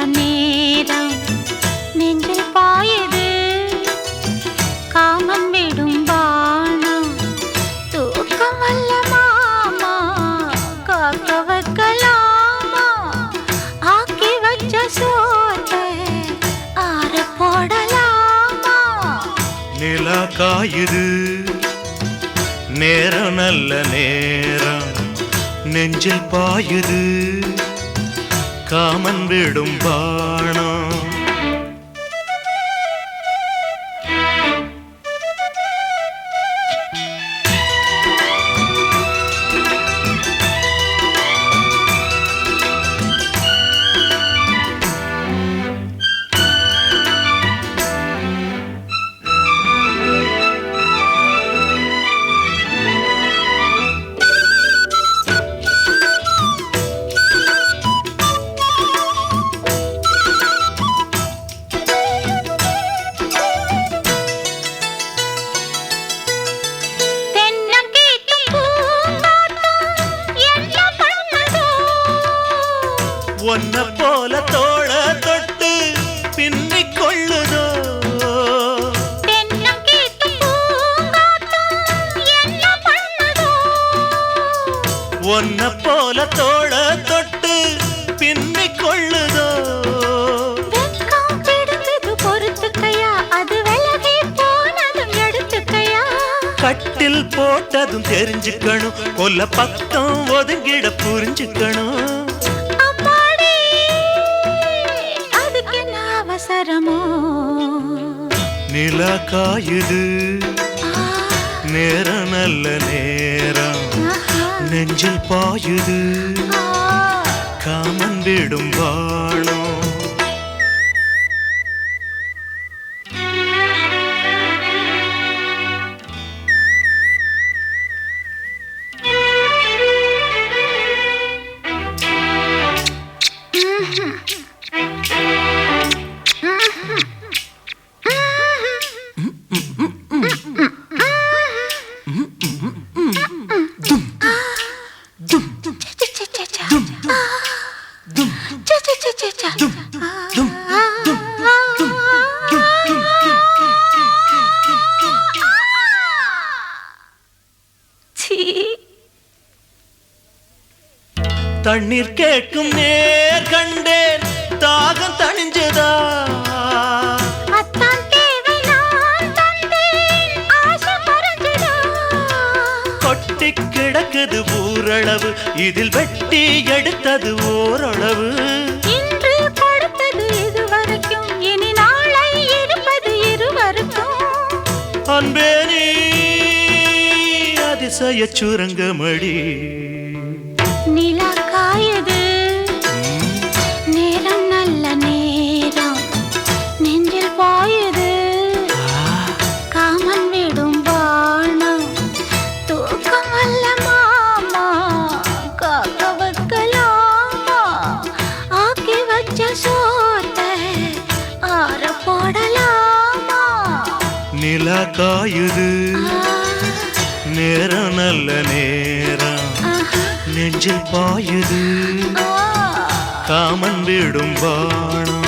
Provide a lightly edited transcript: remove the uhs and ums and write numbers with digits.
நேரம் நெஞ்சில் பாயுது காமன் விடும் பானம் தூக்கம் வல்ல மாமா காக்க வைக்கலாமா ஆக்கி வச்ச சோத்தை ஆற போடலாமா நிலா காயுது நேரம் நல்ல நேரம் நெஞ்சில் பாயுது காமன் விடும் பாணம் ஒன்ன போல தோள தொட்டு பின்னிக் கொள்ளுதோ ஒன்ன போல தோள தொட்டு பின்னிக் கொள்ளுதோ பொறுத்துக்கையா அது விலகி போனதும் எடுத்துக்கையா கட்டில் போட்டதும் தெரிஞ்சுக்கணும் கொல்ல பக்கம் ஒதுங்கிட புரிஞ்சுக்கணும் அவசரமோ நிலா காயுது நேரம் நல்ல நேரம் நெஞ்சில் பாயுது காமன் விடும் வாணம் தண்ணீர் கேட்கும் நேர் கண்டேன் தாகம் தணிஞ்சதா கொட்டி கிடக்குது ஊரளவு இதில் வெட்டி எடுத்தது ஓரளவு இன்று கொடுத்தது இதுவரைக்கும் இனி நாளை இருப்பது இருவருக்கும் அன்பே நீ அதிசய சுரங்கமடி நிலா காயுது நேரம் நல்ல நேரம் நெஞ்சில் பாயுது காமன் விடும் பாணம் தூக்கம் வல்ல மாமா காக்க வைக்கலாமா ஆக்கி வச்ச சோத்தை ஆற போடலாமா நிலா காயுது நேரம் நல்ல நேரம் நெஞ்சில் பாயுது காமன் விடும் வாணம்